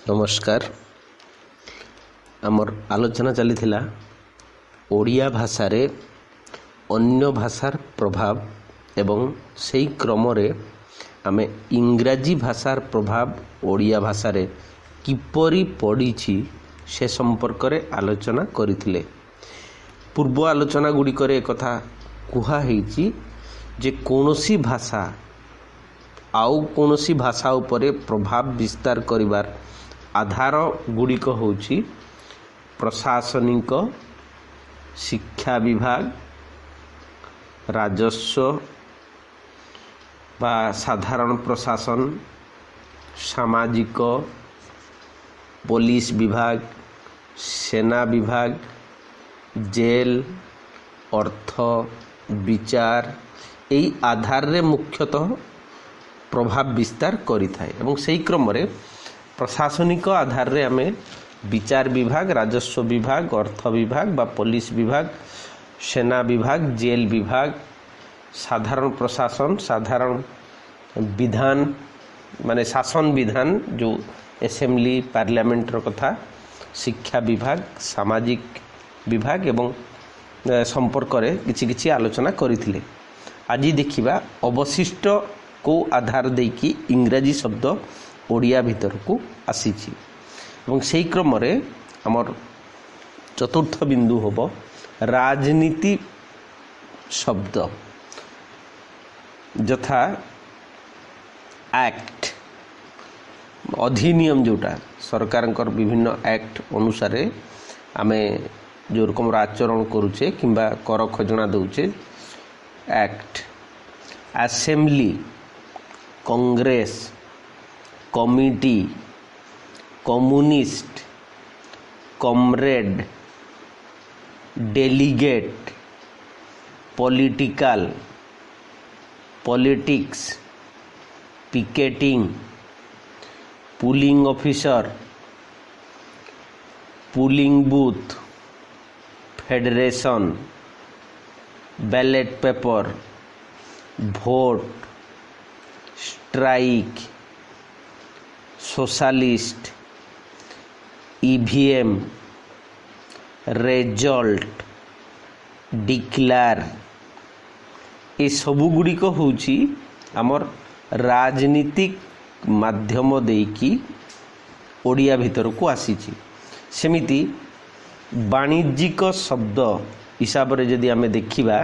नमस्कार। आमर आलोचना चली ओडिया भाषा रे अन्य भाषार प्रभाव एवं सेई क्रम रे आमे इंग्राजी भाषार प्रभाव ओडिया भाषा रे किपरि पड़िछि से संपर्क रे आलोचना करिथिले। पूर्व आलोचना गुडी करे कथा कुहा हेछि जे कोनोसी भाषा आउ कोनोसी भाषा उपरे प्रभाव विस्तार करिवार आधार गुड़िक होछि प्रशासनिक, शिक्षा विभाग, राजस्व बा साधारण प्रशासन, सामाजिक, पुलिस विभाग, सेना विभाग, जेल, अर्थ, विचार एई आधार रे मुख्यतः प्रभाव विस्तार करि थाए एवं सेई क्रम रे प्रशासनिक आधार रे आमे विचार विभाग, राजस्व विभाग, अर्थ विभाग बा पुलिस विभाग, सेना विभाग, जेल विभाग, साधारण प्रशासन, साधारण विधान माने शासन विधान जो असेंबली पार्लियामेंट रो कथा, शिक्षा विभाग, सामाजिक विभाग एवं संपर्क रे किछि किछि आलोचना करिथिले। आज देखिबा अवशिष्ट को आधार देकी इंग्राजी शब्द ओडिया भीतर को आसीछि एवं सेई क्रम रे हमर चतुर्थ बिंदु होबो राजनीति शब्द यथा एक्ट अधिनियम जोटा सरकारंकर विभिन्न एक्ट अनुसार आमे जो रकम आचरण करूचे किंबा कर खजना दउचे act, assembly, congress, committee, communist, comrade, delegate, political, politics, picketing, polling officer, polling booth, federation, ballot paper, भोट, strike, socialist, EVM, result, declare ए सबु गुड़िक होउछि आमर राजनीतिक माध्यम देकी ओडिया भीतर को आसीछि। सेमिति वाणिज्यिक शब्द हिसाब रे यदि आमे देखिबा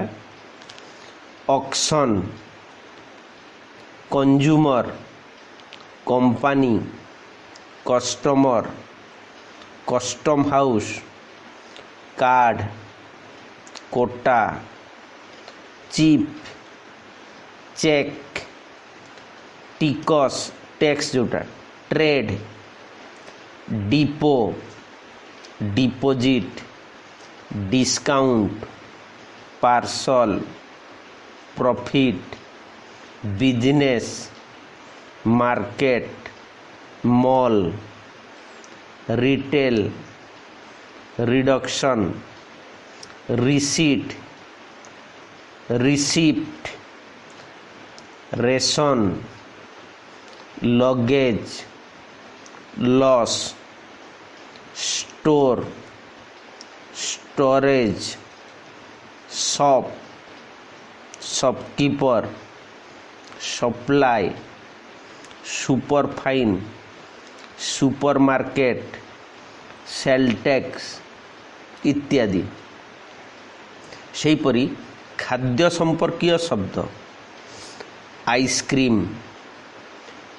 auction, consumer, company, customer, custom house, card, quota, chip, cheque, टिकस टैक्स जोटा, trade, depot, deposit, discount, parcel, profit, business, market, mall, retail, reduction, receipt, receipt, ration, luggage, loss, store, storage, shop, shopkeeper, supply, superfine, supermarket, sale tax इत्यादि। सेहीपरि खाद्य संपर्कीय शब्द ice cream,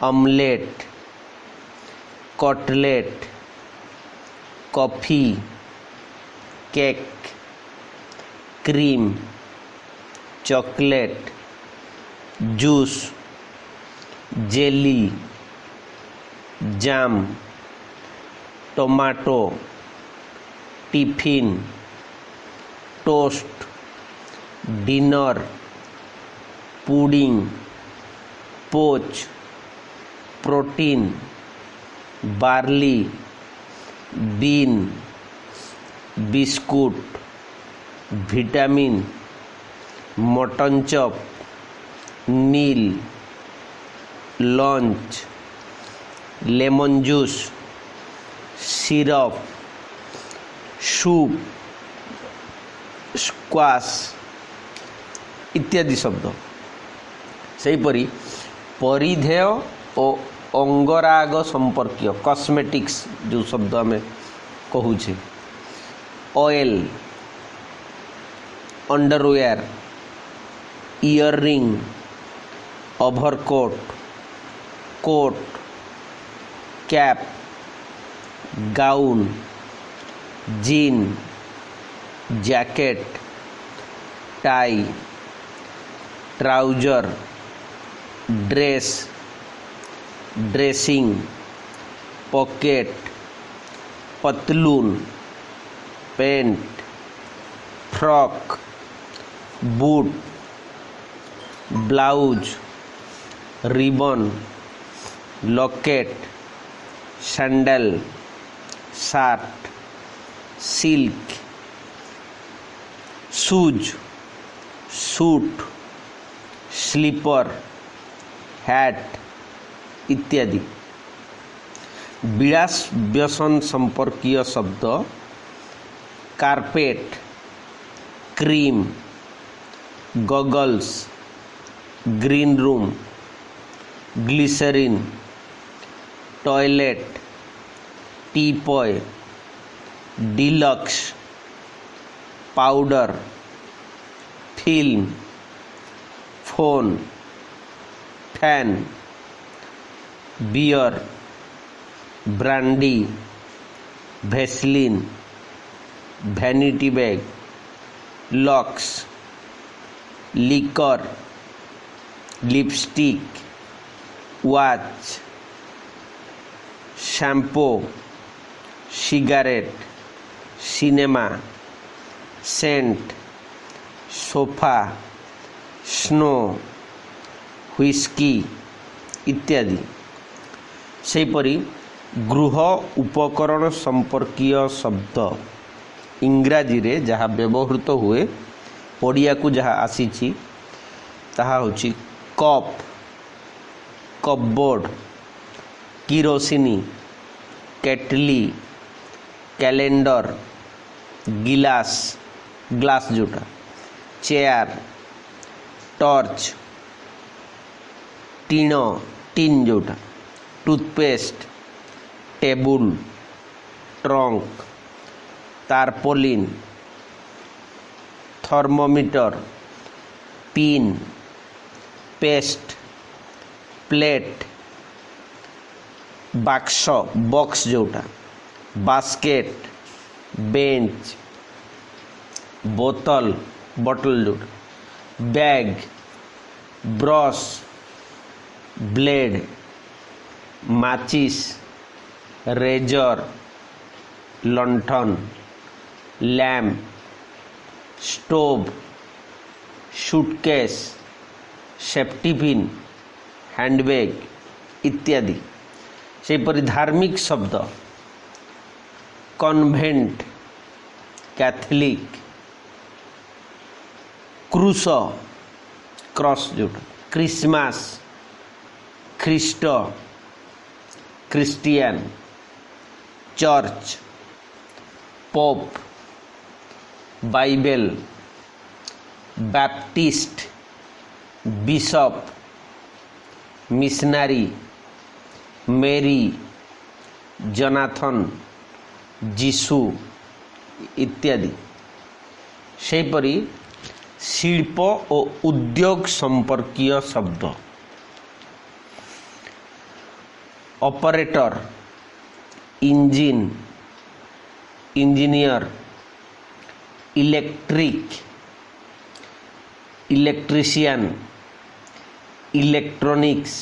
omelette, cutlet, coffee, cake, cream, chocolate, juice, jelly, jam, tomato, tiffin, toast, dinner, pudding, poach, protein, barley, bean, biscuit, vitamin, mutton chop, मील, lunch, lemon juice, syrup, soup, squash इत्यादि शब्द। सेहीपरि परिधेय और अंगराग संपर्कीय cosmetics जो शब्द आम कहूचे, oil, underwear, earring, overcoat, coat, cap, gown, jean, jacket, tie, trouser, dress, dressing, pocket, पतलून, pant, frock, boot, blouse, ribbon, locket, sandal, shirt, silk, shoes, suit, slipper, hat इत्यादि। विलास व्यसन संपर्कीय शब्द carpet, cream, goggles, green room, glycerine, toilet, teapoy, deluxe, powder, film, phone, fan, beer, brandy, Vaseline, vanity bag, locks, liquor, lipstick, watch, shampoo, cigarette, cinema, scent, sofa, snow, whisky इत्यादि। सेहीपरि गृह उपकरण संपर्कीय शब्द इंग्राजी रे जहाँ व्यवहृत हुए ओडिया को जहाँ आसीछि ताहा होछि कप, कपबोर्ड, किरोसिनी, केटली, कैलेंडर, गिलास, ग्लास जोटा, चेयर, टॉर्च, टीन जोटा, toothpaste, table, trunk, tarpaulin, thermometer, pin, paste, plate, box जोटा, बास्केट, बेंच, बोतल जोटा, बैग, ब्रश, ब्लेड, माचिस, रेजर, लंठन, lamp, stove, suitcase, safety pin, handbag इत्यादि। सेहीपरि धार्मिक शब्द कन्वेंट, कैथलिक, क्रूस, क्रॉस जोटा, क्रिसमस, ख्रीस्ट, Christian, church, pope, Bible, Baptist, bishop, missionary, Mary, Jonathan, जीसु इत्यादि। सेहीपरि शिल्प और उद्योग संपर्कीय शब्द operator, engine, engineer, electric, electrician, electronics,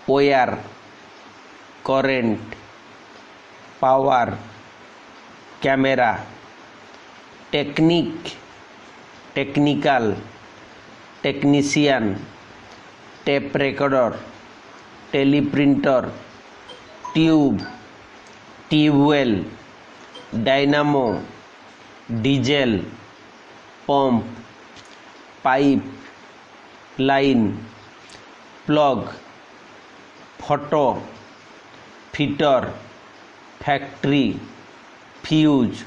wire, current, power, camera, technique, technical, technician, tape recorder, teleprinter, tube, tubewell, dynamo, diesel, pump, pipe, line, plug, photo, fitter, factory, fuse,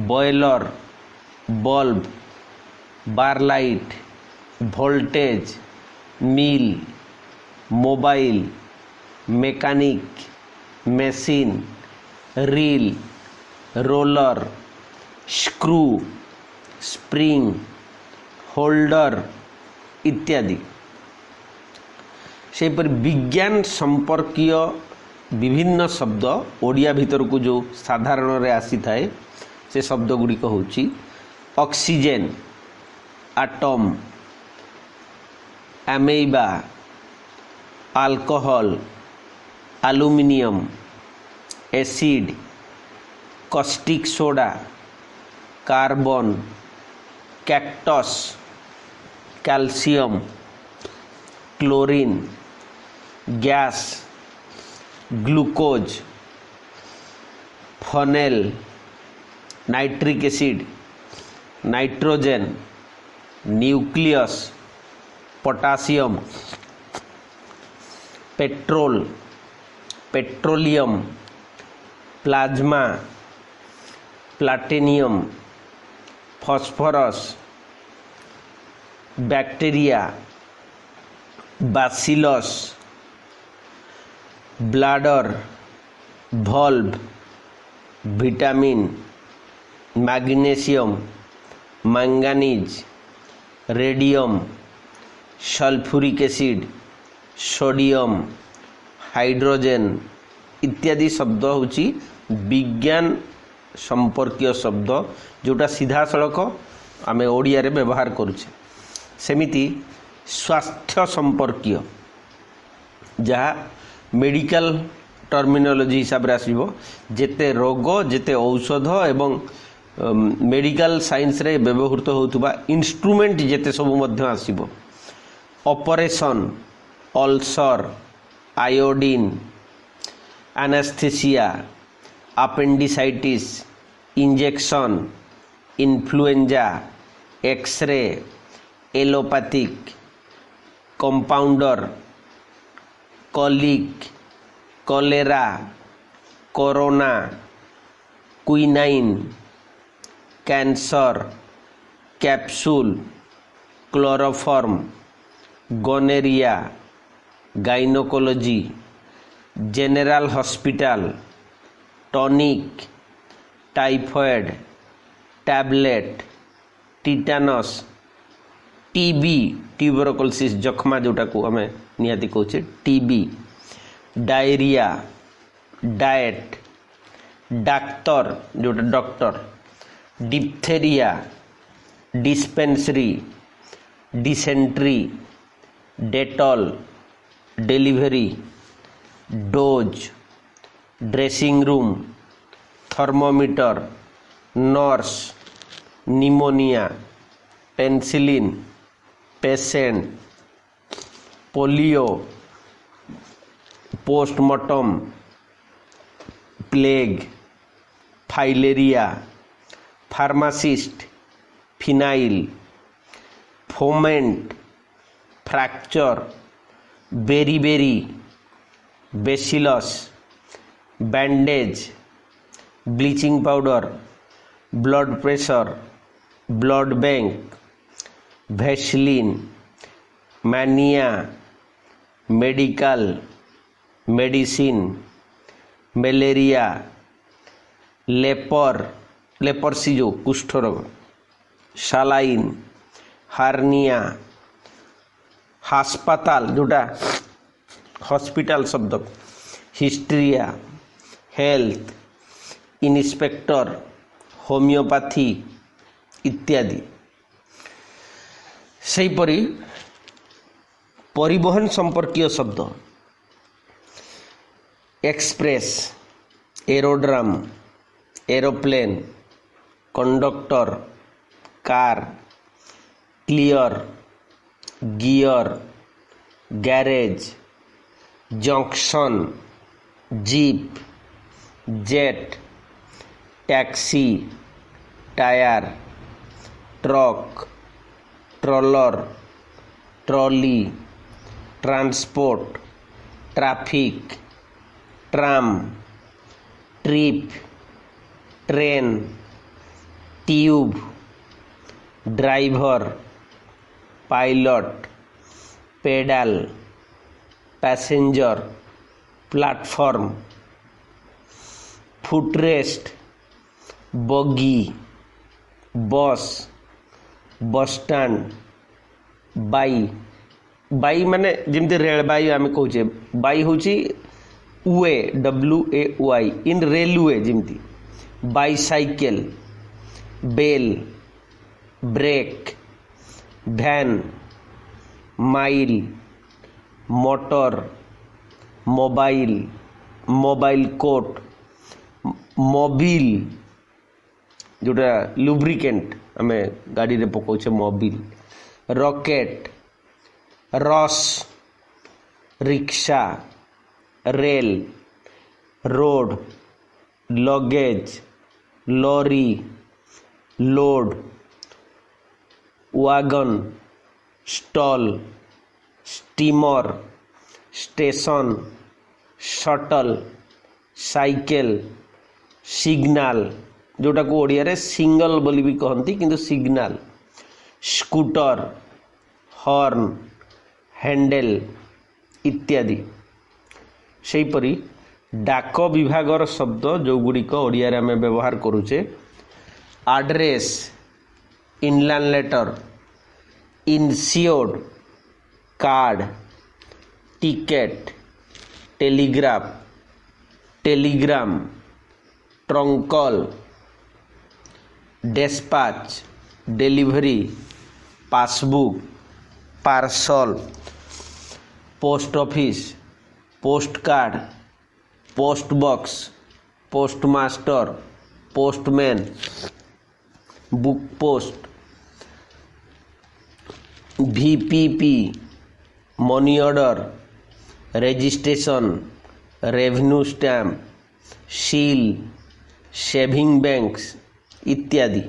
boiler, bulb, bar light, voltage, mill, mobile, mechanic, machine, reel, roller, screw, spring, holder इत्यादि। सेपरि विज्ञान संपर्कीय विभिन्न शब्द ओडिया भितर को जो साधारण रे आसी थाए से शब्द गुड़िक होची oxygen, atom, amoeba, alcohol, aluminium, acid, caustic soda, carbon, cactus, calcium, chlorine, gas, glucose, funnel, nitric acid, nitrogen, nucleus, potassium, petrol, petroleum, plasma, platinum, phosphorus, bacteria, bacillus, bladder, valve, vitamin, magnesium, manganese, radium, sulphuric acid, sodium, hydrogen इत्यादि शब्द होची विज्ञान संपर्कीय शब्द जोटा सीधा सड़क आमे ओडिया रे व्यवहार करुचे। सेमिति स्वास्थ्य संपर्कीय जहाँ मेडिकल टर्मिनोलॉजी हिसाब रे आसीबो जेते रोग जेते औषध एवं मेडिकल साइंस रे व्यवहृत होतुबा इंस्ट्रूमेंट जेते सब मध्य आसीबो। Operation, ulcer, iodine, anaesthesia, appendicitis, injection, influenza, x ray, allopathic, compounder, colic, cholera, corona, quinine, cancer, capsule, chloroform, gonorrhoea, gynaecology, general hospital, tonic, typhoid, tablet, tetanus, TB, tuberculosis जखमा जोटा को आम निहाती कहचे टीबी, डायरिया, डाएट, डाक्तर जोटा doctor, diphtheria, dispensary, dysentery, Dettol, delivery, dose, dressing room, thermometer, nurse, pneumonia, penicillin, patient, polio, postmortem, plague, filaria, pharmacist, phenyl, foment, fracture, beriberi, bacillus, bandage, bleaching powder, blood pressure, blood bank, Vaseline, mania, medical, medicine, malaria, leprosy जो कुष्ठ रोग, saline, hernia, हास्पताल जोटा hospital शब्द, हिस्ट्रिया, health, inspector, homeopathy इत्यादि। सेहीपरि परिवहन संपर्कीय शब्द express, aerodrome, aeroplane, conductor, car, clear, gear, garage, junction, jeep, jet, taxi, tyre, truck, trawler, trolley, transport, traffic, tram, trip, train, tube, driver, pilot, pedal, passenger, platform, footrest, बगी, बस, bus stand, by by माने जमती रेलबाई आम कहे बाई हूँ way WAY इन railway जमती bicycle, bell, brake, van, mile, motor, mobile, mobile coat, Mobil जोटा लुब्रिकेंट आम गाड़ी रे पकाउछे मोबिल, रॉकेट, रस, rickshaw, rail, road, luggage, lorry, load, wagon, stall, steamer, station, shuttle, cycle, signal जोटा को ओडिया रे सिंगल बोली भी कहती किंतु सिग्नाल, स्कूटर, हॉर्न, हैंडल इत्यादि। सेहीपरि डाक विभागर शब्द जो गुड़िक ओडिया रे आमे व्यवहार करूचे address, inland letter, insured, card, ticket, telegraph, telegram, trunk call, dispatch, delivery, passbook, parcel, post office, post card, post box, postmaster, postman, book post, VPP, money order, registration, revenue stamp, seal, saving banks इत्यादि।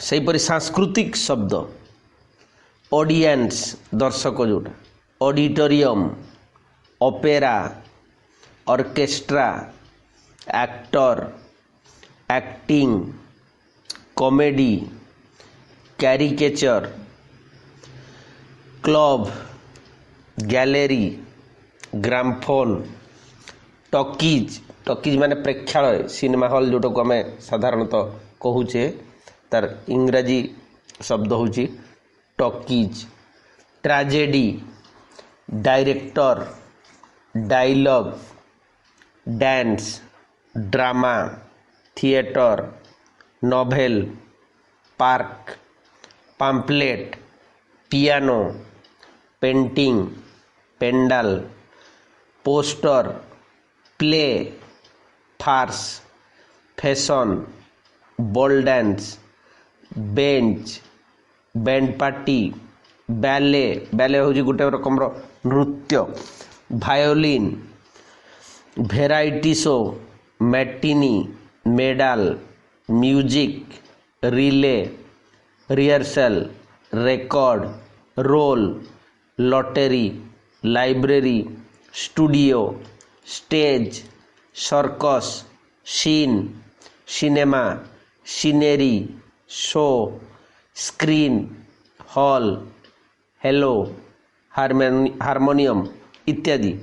सेहीपरि सांस्कृतिक शब्द audience दर्शक जोटा, auditorium, opera, orchestra, actor, acting, comedy, caricature, club, gallery, gramophone, talkies talkies माने प्रेक्षालय cinema hall जोटा को आम साधारणतः कहूचे तार इंग्राजी शब्द हूँ talkies, tragedy, director, dialogue, dance, drama, theatre, novel, park, pamphlet, piano, painting, pandal, poster, play, farce, fashion, ball dance, bench, band party, ballet ballet हूँ गोटे रकम नृत्य, violin, variety show, matinee, medal, music, relay, rehearsal, record, role, lottery, library, studio, stage, circus, scene, cinema, scenery, show, screen, hall, hello, harmonium इत्यादि।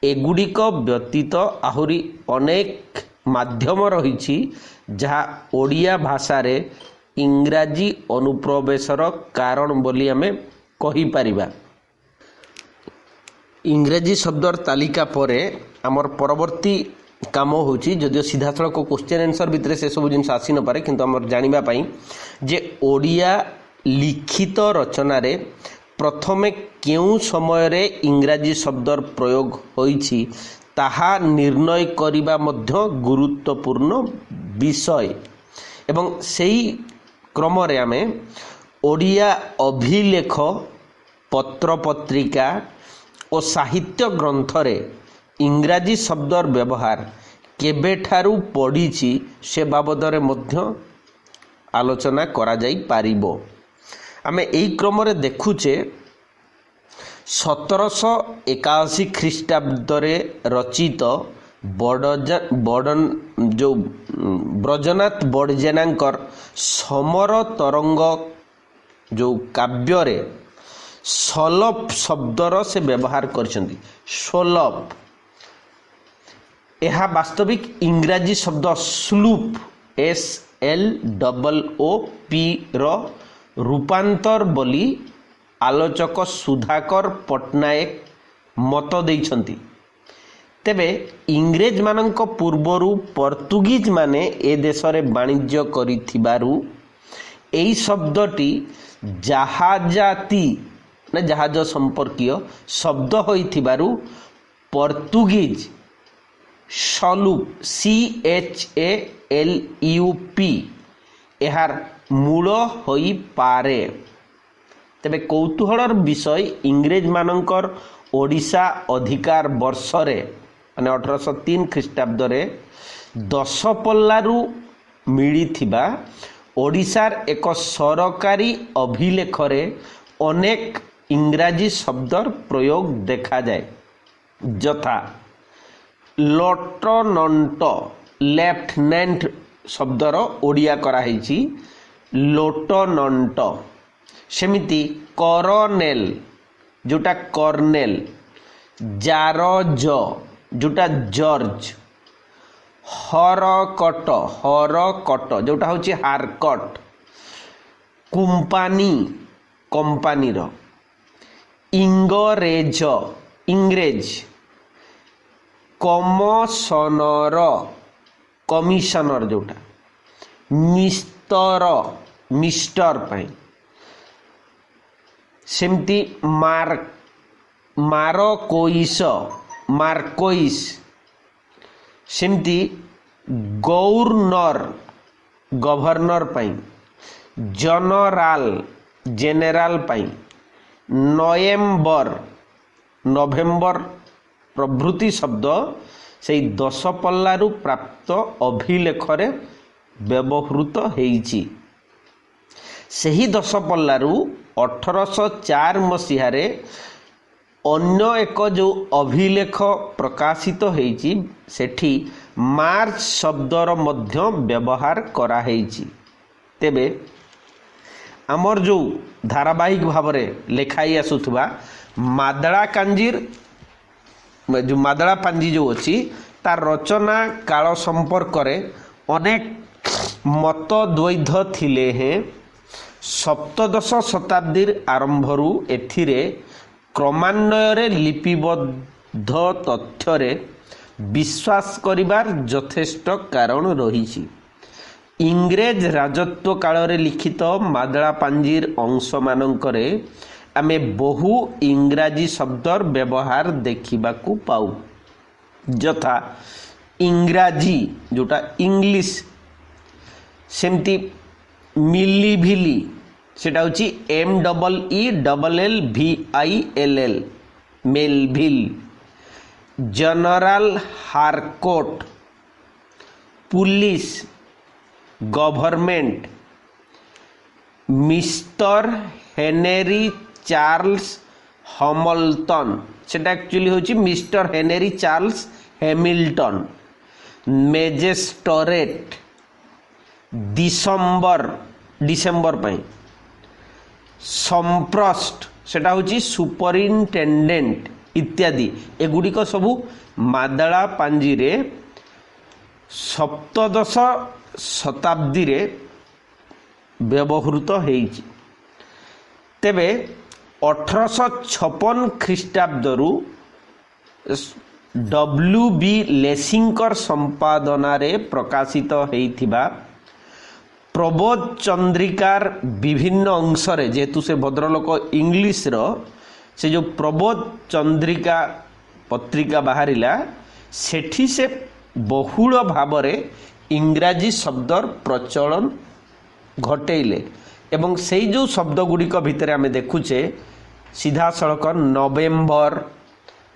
एगुड़िक व्यतीत आहुरी अनेक माध्यम रही जहाँ ओडिया भाषा रे इंग्राजी अनुप्रवेशर कारण बोली आमे कहि परिबा। इंग्राजी शब्दर तालिका परे आमर परवर्ती काम होची जदियो सीधा सड़क क्वेश्चन आंसर भितर से सब जिन आसी न पारे किंतु आमर जानिबा पई जे ओडिया लिखित रचना रे प्रथमे केउ समय रे इंग्राजी शब्दर प्रयोग होईछि ताहा निर्णय करिबा मध्य गुरुत्वपूर्ण विषय एवं सेही क्रम रे आमे ओडिया अभिलेख, पत्र पत्रिका और साहित्य ग्रंथ रे इंग्राजी शब्दर व्यवहार केबेठारू पड़ीछि से बाबद रे मध्य आलोचना करा जाई पारिबो। आमे एई क्रम रे देखुचे 1781 ख्रीष्टाब्द रे रचित बड़न जो ब्रजनाथ बड़जेनांकर समर तरंग जो काव्य रे सलप शब्दर से व्यवहार करछंती। सलप यह वास्तविक इंग्राजी शब्द स्लूप SLOOP रो रूपांतर बोली आलोचक सुधाकर पट्टनायक मत देइछंती। तेबे इंग्रेज मानक पूर्वरु पोर्तुगीज माने ए देश रे वाणिज्य करिथिबारु एई शब्दटी जहाजाती ना जहाज संपर्कीय शब्द होइथिबारु पोर्तुगीज सलूप CHALUP यार मूल होई पारे। तेबे कौतूहलर विषय इंग्रेज मानकर ओडिशा अधिकार वर्ष रे माने 1803 ख्रीष्टाब्द रे 10 पल्लारू मिलिथिबा ओडिशार एक सरकारी अभिलेख रे अनेक इंग्राजी शब्दर प्रयोग देखा जाए, यथा लोटनंट लेफ्टिनेंट शब्दर ओडिया कराही लोटनंट। सेमिति कॉर्नेल जोटा कॉर्नेल, जारज जोटा जॉर्ज, हरकट जोटा होची हारकट, कुंपानी कंपानीर, इंगरेज इंग्रेज, कमिशनर कमिशनर जोटा, मिस्टर पाई, सेमती मार्कोइस, सेमती गवर्नर पाई, जेनेराल पाई, नवेम्बर प्रभृति शब्द से 10 पल्लारू प्राप्त अभिलेख रे व्यवहृत हेइछि। सही 10 पल्लारू 1804 मसीह रे अन्य एक जो अभिलेख प्रकाशित हेइछि सेठी मार्च शब्दर मध्य व्यवहार करा हेइछि। तेबे आमर जो धारावाहिक भाव में लेखाई आसुथुबा मादड़ा कांजीर जो मादड़ा पांजी जो अच्छी तार रचना काल संपर्क रे अनेक मत द्वैध थिले हैं। सप्तदश शताब्दी आरंभरू एथिरे क्रमान्वय लिपिबद्ध तथ्य रे विश्वास करिबार यथेष्ट कारण रही। इंग्रेज राजत्व काल रे लिखित मादड़ा पांजीर अंश मानकरे आमे बहु इंग्राजी शब्दर व्यवहार देखिबाकू पाऊ, यथा इंग्राजी जोटा इंग्लिश, सेमती मिलीभिली सेटा होची MEELLVILL Melville, general Harcourt, police, government, mister Henry Charles Hamilton सेटा एक्चुअली होची mister Henry Charles Hamilton, magistrate, December पाई, संप्रस्ट सेटा होची सुपरिनटेंडेंट इत्यादि एगुड़िक सबू मादड़ा पांजी रे सप्तदश शताब्दी रे व्यवहृत हेइछि। तेबे 1856 ख्रीष्टाब्दरू WB लेसिंकर संपादना रे प्रकाशित हेइथिबा प्रबोध चंद्रिकार विभिन्न अंश रे जेतु से भद्रलोक इंग्लिश रो से जो प्रबोध चंद्रिका पत्रिका बाहरिला सेठी से बहुल भाव रे इंग्राजी शब्दर प्रचलन घटेइले एवं सेई जो शब्द गुड़िक भितर आमे देखुचे सीधा सड़क नवेम्बर,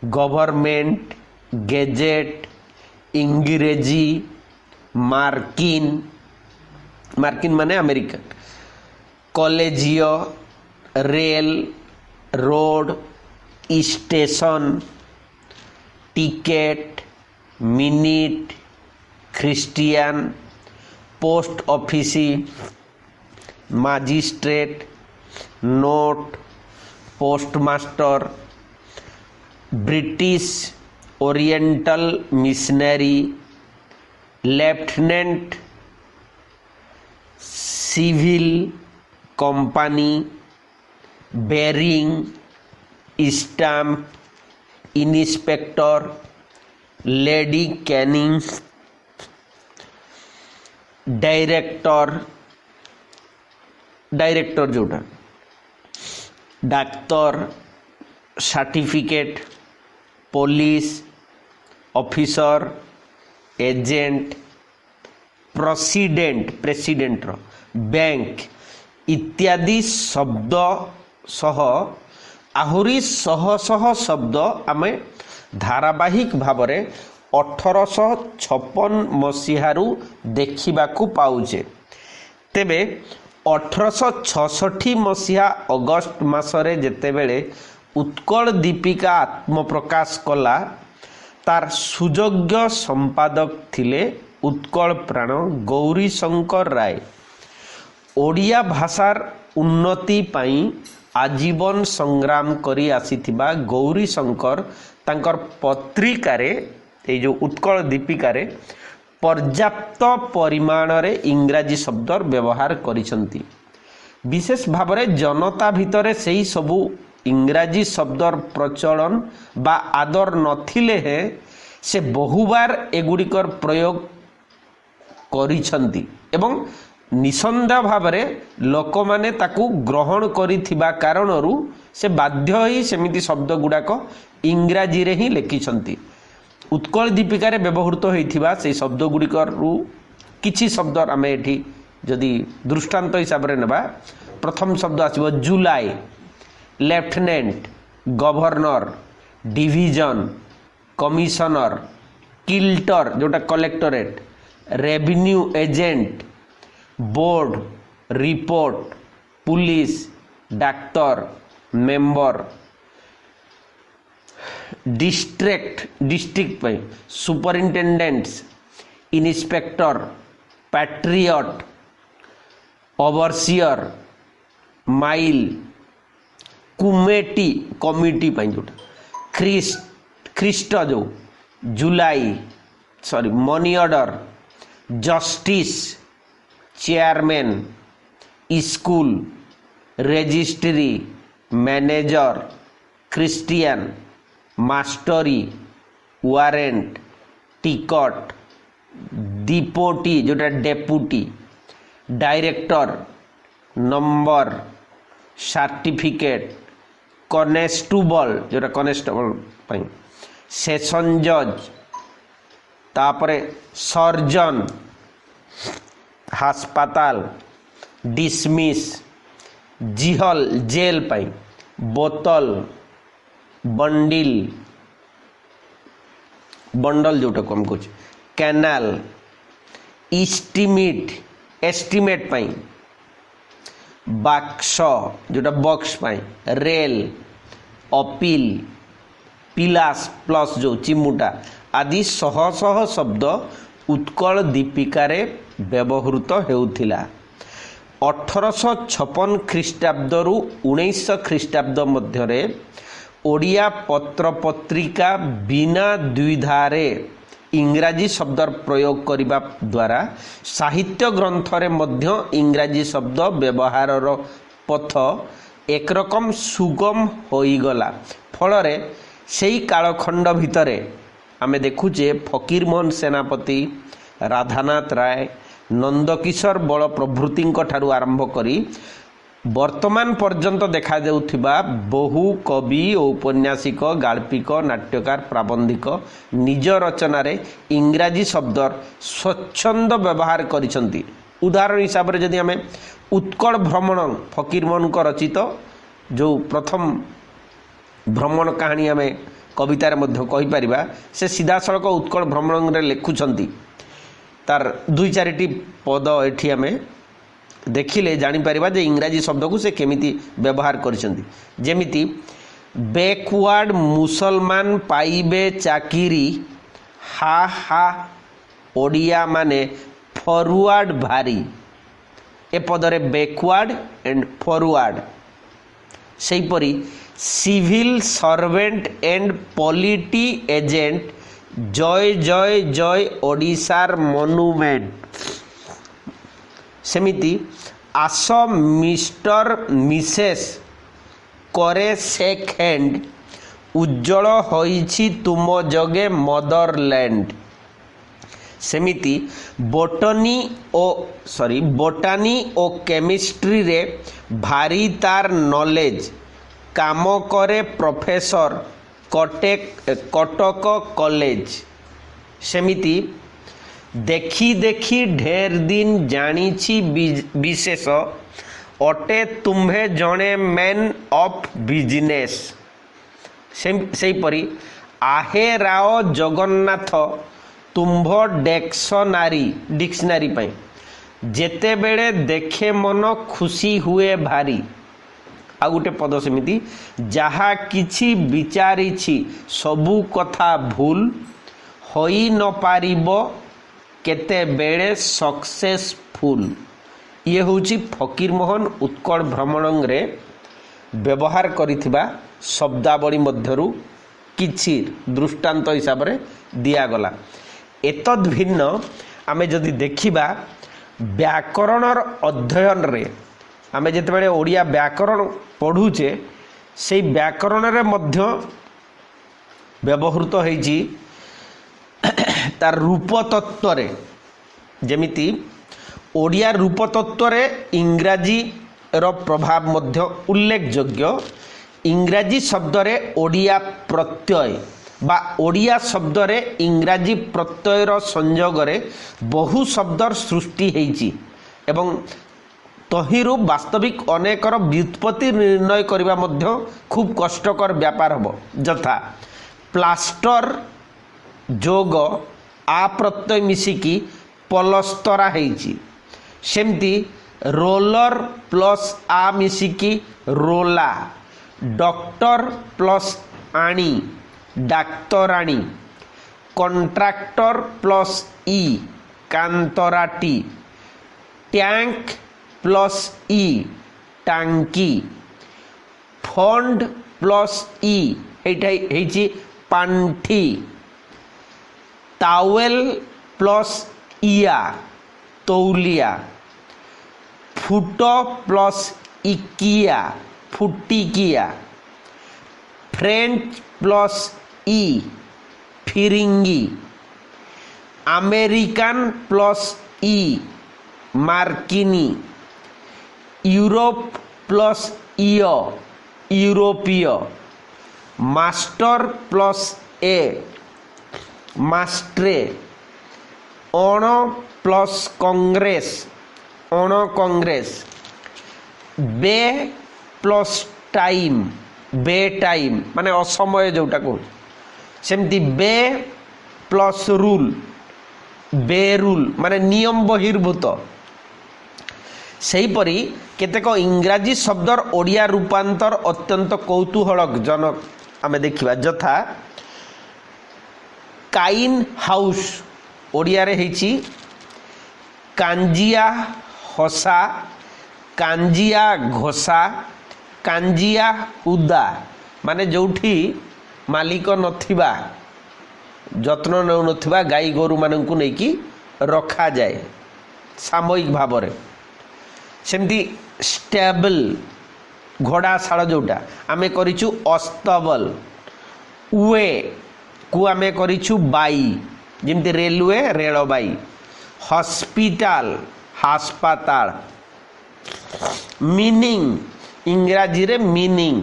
गवर्नमेंट, गेजेट, इंग्रेजी, मार्किन माने अमेरिका, कॉलेजियो, rail, road, station, ticket, minute, ख्रिस्टियान, post office, magistrate, note, postmaster, British oriental missionary, lieutenant, civil company, bearing, stamp, inspector, lady Canning, director जोटा, डाक्तर, certificate, police officer, agent, president, bank इत्यादि शब्द सह आहुरी शह शब्द आमे धारावाहिक भाव 1856 मसीहारू देखिबाकू पाउचे। तेबे 1866 मसीहा अगस्त मासरे जेतेबेले उत्कल दीपिका आत्मप्रकाश कला तार सुयोग्य संपादक थिले उत्कल प्राण गौरी शंकर राय। ओडिया भाषार उन्नति पाई आजीवन संग्राम करी आसीथिबा गौरी शंकर तांकर पत्रिकारे ए जो उत्कल दीपिकारे पर्याप्त परिमाण रे इंग्राजी शब्द व्यवहार करिसंती। विशेष भावरे जनता भितरे सेही सबु इंग्राजी शब्दर प्रचलन बा आदर नथिले हे से बहुबार एगुड़िकर प्रयोग करिसंती एवं निसंदेह भावरे लोक माने ताकू ग्रहण करिथिबा कारणरू से बाध्य ही सेमिति शब्द गुड़ाक इंग्राजी रे ही लिखिसंती। उत्कल दीपिका रे व्यवहृत होइथिबा से शब्द गुड़िकरू किछि शब्द आमे एठी जदि दृष्टांत हिसाब रे नेबा प्रथम शब्द आसीबो जुलाई, लेफ्टिनेंट, गवर्नर, डिविजन, कमिशनर, किल्टर जोटा collectorate, revenue agent, board, report, police, डाक्तर, मेंबर, डिस्ट्रिक्ट पे superintendents, inspector, patriot, overseer, mile, committee पे जोटा ख्रीस्ट जो जुलाई money order, justice, chairman, school, registry, manager, Christian, मास्टरी, वारेंट, टिकट, डिपोटी जोटा डेपुटी, डायरेक्टर, नंबर, सर्टिफिकेट, कनेस्टेबल जोटा कनेस्टेबल, सेशन जज, तापरे सर्जन, हास्पताल, डिसमिस, जेल पाई, बोतल, बंडल जोटा कम कुछ, कैनाल, एस्टिमेट पाई, बाक्स जोटा बॉक्स पाई, रेल, अपील, पिलास प्लस जो चिमुटा आदि शह शह शब्द उत्कल दीपिकारे व्यवहृत हेउथिला। 1856 ख्रीष्टाब्दरू 1900 ख्रीष्टाब्द मध्यरे ओडिया पत्र पत्रिका बिना द्विधारे इंग्राजी शब्द प्रयोग करिबा द्वारा साहित्य ग्रंथरे मध्य इंग्राजी शब्द व्यवहारर पथ एक रकम सुगम होईगला। फलरे सेई कालखंड भितरे आमे देखुचे फकीरमोहन सेनापति, राधानाथ राय, नंदकिशोर बल प्रभृतिंक ठारू आरंभ करी वर्तमान पर्यंत देखा जाउथिबा बहु कवि और उपन्यासिक, गाल्पिक, नाट्यकार, प्राबंधिक निज रचना रे इंग्राजी शब्द स्वच्छंद व्यवहार करिसंती। उदाहरण हिसाब रे जदि आमे उत्कल भ्रमण फकीरमोहन को रचित जो प्रथम भ्रमण कहानी आमे कवितार मध्य कहि परिबा से सीधा सड़क उत्कल भ्रमण रे लेखुचंती। तार दुई चारिटी पद एठी आमे देखिले जानी परिबा जे इंग्राजी शब्द को से केमिति व्यवहार करिसंती। जेमिति बैकवर्ड मुसलमान पाइबे चाकिरी, हा हा ओडिया माने फॉरवर्ड भारी ए पदरे बैकवर्ड एंड फॉरवर्ड सेहीपरि civil servant and polity agent जय जय जय ओडिशार मनुमेंट सेमिति आस मिस्टर मिसेस करे शेक हैंड उज्जवल होइछि तुम जगे मदरलैंड सेमिति बोटानी ओ केमिस्ट्री रे भारी तार नॉलेज काम करे प्रोफेसर कटक कॉलेज सेमिति देखी देखी ढेर दिन जानिछि विशेष अटे तुम्हे जणे मैन ऑफ बिजनेस सेहीपरि आहे राव जगन्नाथ तुम्भ डिक्शनारी पाई जेते बेले देखे मन खुशी हुए भारी आ गोटे पद सेमिति जहा किछि विचारिछि सबु कथा भूल होई न पारिबो केते बेले सक्सेसफुल ये होची फकीर मोहन उत्कल भ्रमण रे व्यवहार करिथिबा शब्दावली मध्यरु किछि दृष्टांत हिसाब रे दिया गला। एतद भिन्न आमे जदि देखिबा व्याकरणर अध्ययन रे आमे जेते बेले ओडिया व्याकरण पढुचे से व्याकरण रे मध्य व्यवहृत होईची तार रूप तत्व रे जेमिति ओडिया रूप तत्व रे इंग्राजी रो प्रभाव मध्य उल्लेखयोग्य इंग्राजी शब्द रे ओडिया प्रत्यय बा ओडिया शब्द रे इंग्राजी प्रत्ययर संयोग रे बहु शब्दर सृष्टि हेइची एवं तहिरु वास्तविक अनेकर व्युत्पत्ति निर्णय करिबा मध्य खूब कष्टकर व्यापार हबो जथा प्लास्टर जोग आ प्रत्यय मिसिकी पलस्तरा हेइची सेमती रोलर प्लस आ मिसिकी रोला डॉक्टर प्लस आणी डाक्तराणी कॉन्ट्रैक्टर प्लस ई कांतराटी टैंक प्लस ई टांकी फंड प्लस ई हेइची पांठी टावेल प्लस इया तौलिया फुटो प्लस इकिया फुटिकिया फ्रेंच प्लस ई फिरिंगी अमेरिकन प्लस ई मार्किनी यूरोप प्लस इयो यूरोपीय मास्टर प्लस ए मास्ट्रे अण प्लस कांग्रेस अण कांग्रेस बे प्लस टाइम बे टाइम माने असमय जोटा को सेमती बे प्लस रूल बे रूल माने नियम बहिर्भूत सेहीपरि केतेक इंग्राजी शब्दर ओडिया रूपांतर अत्यंत कौतूहलजनक आमे देखिबा जथा काइन हाउस ओडिया रे हेची कांजिया हसा कांजिया घोषा कांजिया उदा माने जोठी मालिक नथिबा जत्न नेउ नथिबा गाई गोरु माननकु नेकी रखा जाए सामयिक भाव रे सेमती स्टेबल घोड़ाशाल जोटा आमे करिछु अस्तबल वे को आमे करिछु बाई जेमती रेलवे रेलबाई हॉस्पिटल हास्पाताल मीनिंग इंग्राजी रे मीनिंग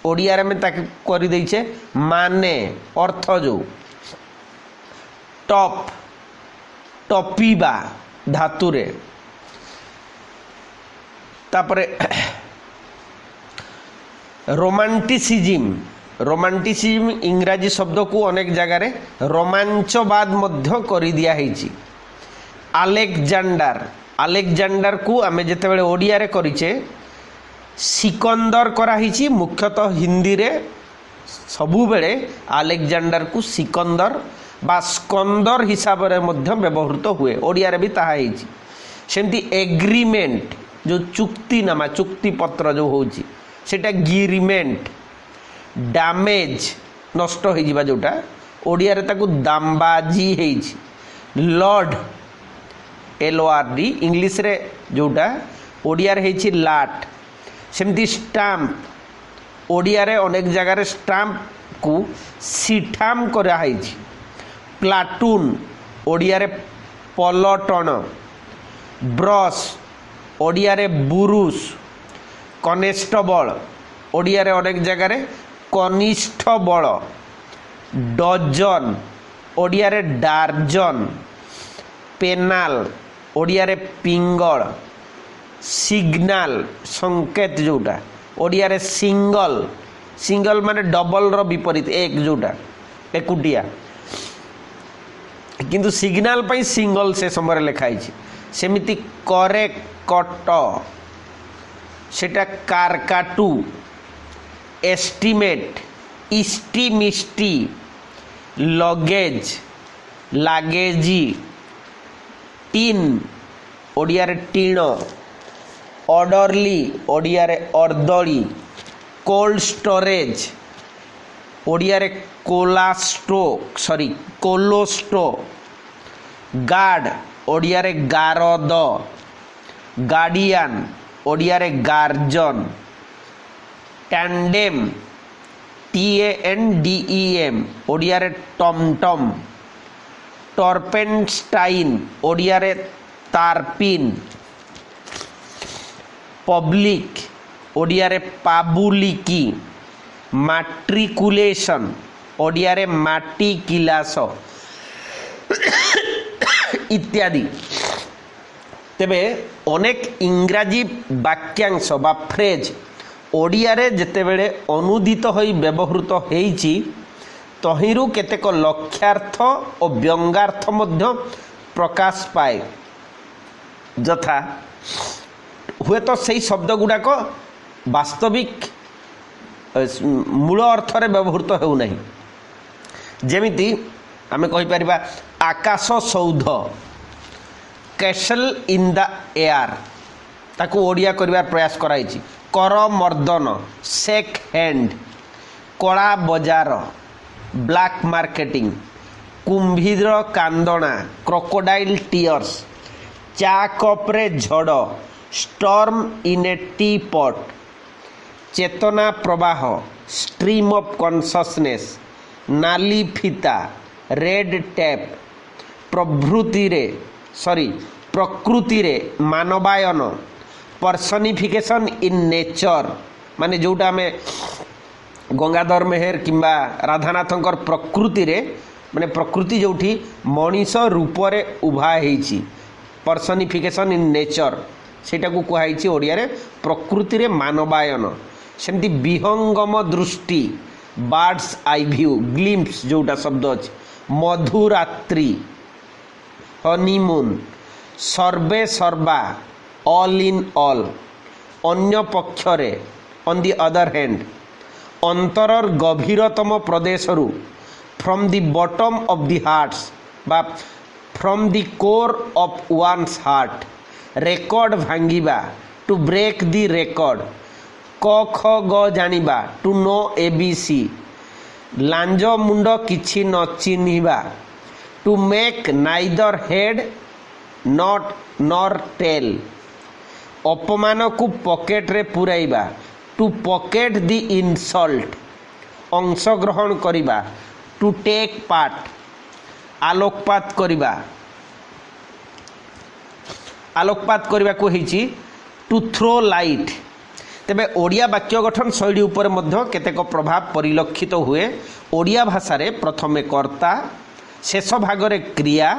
ओडिया रे में ताके करि दैछे माने अर्थ जो टॉप टॉपीबा धातु रे तापरे रोमांटिसिज्म इंग्राजी शब्द को अनेक जगह रे रोमांचवाद मध्य करि दिया हेची अलेक्जेंडर को आमे जेते बेले ओडिया रे करिचे सिकंदर करा हिची मुख्यतः हिंदी रे सबु बेले अलेक्जेंडर को सिकंदर बा स्कंदर हिसाब रे मध्य व्यवहृत हुए ओडिया रे भी ताहा हेछि सेमती एग्रीमेंट जो चुक्तिनामा चुक्ति पत्र जो होछि सेटा गिरीमेंट डैमेज नष्ट हो जिबा जोटा ओडिया रे ताकू दामबाजी हेछि लॉर्ड LORD इंग्लिश रे जोटा ओडिया रे हेछि लाट सेमती स्टाम्प ओडिया रे अनेक जगह रे स्टाम्प को सिठाम करा हेछि प्लाटून ओडिया रे पलटन ब्रश ओडिया रे बुरुस कनेस्टेबल ओडिया रे अनेक जगह रे कनिष्ठ बल डजन ओडिया रे डार्जन पेनाल ओडिया रे पिंगल सिग्नाल संकेत जोटा ओडिया रे सिंगल सिंगल माने डबल रो विपरीत एक जोटा एकुटिया किंतु सिग्नाल पई सिंगल से समय लिखाई सेमिति करे कट सेटा कारकाटू एस्टिमेट इस्टिमिस्टी लगेज लागेजी टीन ओडिया रे टीण ऑर्डरली ओडिया रे अर्दली कोल्ड स्टोरेज ओडिया रे कोलोस्टो गार्ड ओडिया रे गारद गार्डियन ओडिया रे गार्जन टैंडेम TANDEM ओडिया रे टमटम टर्पेनस्टाइन ओडिया रे तारपिन पब्लिक ओडिया रे पाबुलिकी मैट्रिकुलेशन ओडिया रे माटी किलास इत्यादि तेबे अनेक इंग्राजी वाक्यांश बा फ्रेज ओडिया रे जेते बेले अनुदित होई व्यवहृत हेइची तहिरु केतेक लक्ष्यार्थ और व्यंगार्थ मध्य प्रकाश पाए जथा हुए तो सही शब्द गुड़ाक वास्तविक मूल अर्थ रे व्यवहृत हेउ नहीं जेमिति आमे कहि परिबा आकाश सौध कैसल इन द एयर ताकू ओडिया करिवार प्रयास कराइछि कर मर्दन शेक हैंड कला बजार ब्लैक मार्केटिंग कुंभीर कांदना क्रोकोडाइल टीयर्स चा कप्रे झड़ storm in a tea pot चेतना प्रवाह स्ट्रीम ऑफ कॉन्शसनेस नाली फीता रेड टैप प्रकृति रे मानवायन पर्सनिफिकेशन इन नेचर माने जोटा में गंगाधर मेहर किंबा राधानाथंकर प्रकृति रे माने प्रकृति जोठी मनीष रूप रे उभा हेछि पर्सनिफिकेशन इन नेचर सेटा को कुहाइछि ओडिया रे प्रकृति रे मानवायन सेमती विहंगम दृष्टि बर्ड्स आई व्यू ग्लिम्स जोटा शब्द अछि मधुरात्रि हनीमून सर्वे सर्वा ऑल इन ऑल अन्य पक्षरे ऑन द अदर हैंड अंतरर गभीरतम प्रदेशरु from the bottom of the hearts बा from the core of one's heart record भांगिबा टू ब्रेक द रेकॉर्ड क ख ग जानिबा टू नो ABC लांज मुंड किछि न चिन्हिबा to make neither head not nor tail अपमान को पॉकेट रे पुराइबा टू पॉकेट द इनसल्ट अंश ग्रहण करिबा टू टेक पार्ट आलोकपात करिबा को हिची टू थ्रो लाइट तेबे ओडिया वाक्य गठन शैली उपर मध्य केतेक प्रभाव परिलक्षित हुए ओडिया भाषा रे प्रथमे कर्ता शेष भाग रे क्रिया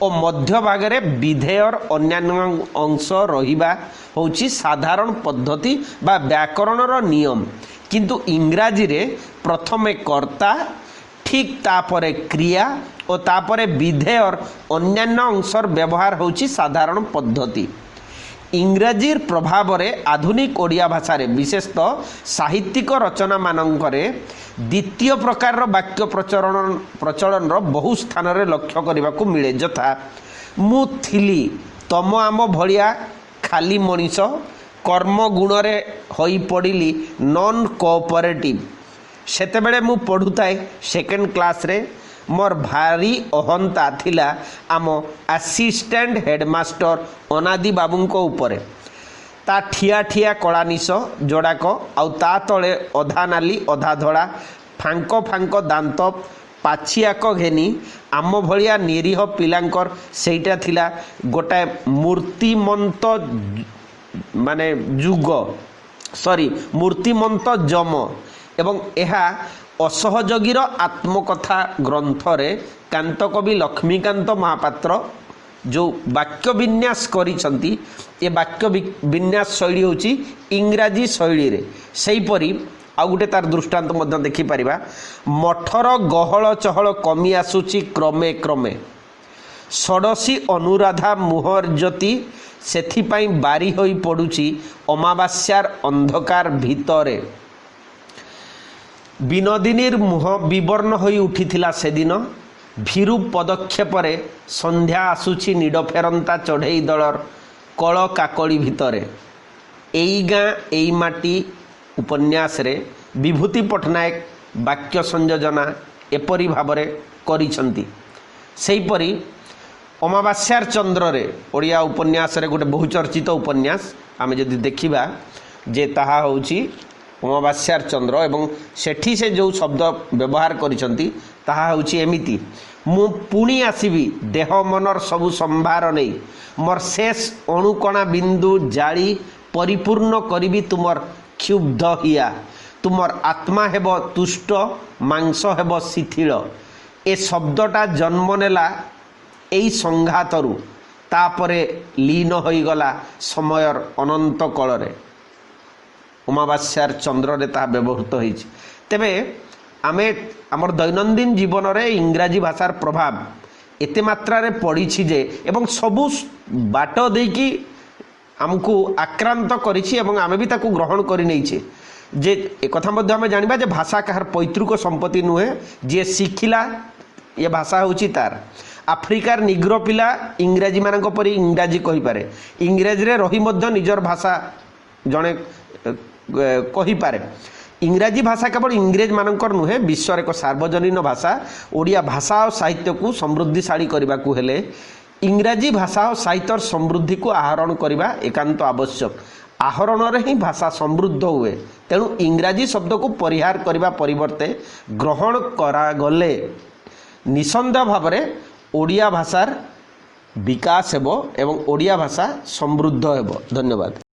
और मध्य भाग रे विधेयर अन्यान्य अंश रहिबा होची साधारण पद्धति बा व्याकरण रो नियम किंतु इंग्राजी रे प्रथमे कर्ता ठीक तापरे क्रिया और तापरे विधेयर अन्यान्य अंशर व्यवहार होची साधारण पद्धति इंग्राजीर प्रभाव रे आधुनिक ओडिया भाषा रे विशेषतः साहित्यिक रचना मानकरे द्वितीय प्रकार वाक्य प्रचलन बहु स्थान रे लक्ष्य करने को मिले यथा मु थिली तम आम भलिया खाली मनीष कर्म गुण रे होई पड़िली नॉन कोऑपरेटिव सेतेबेले मु पढ़ुताए सेकेंड क्लास रे मोर भारी अहंता थिला आम असिस्टेंट हेडमास्टर अनादि बाबू को ऊपर ता ठिया ठिया कलानिश जोड़ाक आउ ता तले अधा नाली अधा धड़ा फांक फांक दांत पाछियाक घेनी आम भलिया निरीह पिलांकर सेटा थिला गोटाए मूर्तिमंत माने जुग सॉरी मूर्तिमंत जम एवं यह असहयोगीर आत्मकथा ग्रंथ रे कांत कवि लक्ष्मीकांत महापात्र जो वाक्य विन्यास करिसंती ये वाक्य विन्यास शैली होची इंग्राजी शैली रे सेहीपरि आउ गोटे तार दृष्टांत मध्य देखि परिबा मठर गहल चहल कमी आसुची क्रमे क्रमे षोडशी अनुराधा मुहर ज्योति सेथिपाई बारी होई पडुची अमावास्यार अंधकार भितरे विनोदिनीर मुह विवर्ण होई उठिथिला सेदिन भीरु पदक्षेपरे संध्या आसुची निड फेरंता चढ़ई दलर कल काकड़ी भितरे एई गाँ एई माटी उपन्यास रे विभूति पटनायक वाक्य संयोजना एपरी भावरे करिसंती सेहीपरि अमावास्यार चंद्र रे ओडिया उपन्यास रे गोटे बहुचर्चित उपन्यास आमे जदि देखिबा जे ताहा होउची अमावास्यार चंद्र एवं सेठी से जो शब्द व्यवहार करिसंती ताहा होउची एमिति मु पुणी आसीबी देह मनर सबु संभार नहीं मोर शेष अणुकणा बिंदु जाली परिपूर्ण करिबी तुमर क्षुब्ध हिया तुमर आत्मा हेब तुष्ट मांस हेब शिथिल ए शब्दटा जन्म नेला एई संघातरु तापरे लीन होई गला समयर अनंत कଳରେ अमावास्यार चंद्र रे ता व्यवहृत होइछ तेबे आमे हमर दैनंदिन जीवन रे इंग्राजी भाषार प्रभाव एते मात्रा रे पड़िछि जे एवं सबु बाट देकी हमकु आक्रांत करिछि एवं आमे भी ताकू ग्रहण करि नैछि जे ए कथा मध्ये आमे जानिबा जे भाषा काहर पैतृक संपत्ति नुहे जे शिखिला ये भाषा होछि तार आफ्रिकार निग्रो पिला इंग्राजी मानक परि इंग्राजी कहि पारे इंग्राजी रे रही मध्ये निजर भाषा जणे कहि पारे इंग्राजी भाषा केवल इंग्रेज मानकर नुहे विश्व एक सार्वजनीन भाषा ओडिया भाषा और साहित्य को समृद्धिशाली करने को हेले इंग्राजी भाषा और साहित्य समृद्धि को आहरण करने एकांत आवश्यक आहरण रे ही भाषा समृद्ध हुए तेणु इंग्राजी शब्द को परिहार करने परिवर्ते ग्रहण करागले निसंदेह भाव में ओडिया भाषार विकास हेबो एवं ओडिया भाषा समृद्ध हेबो। धन्यवाद।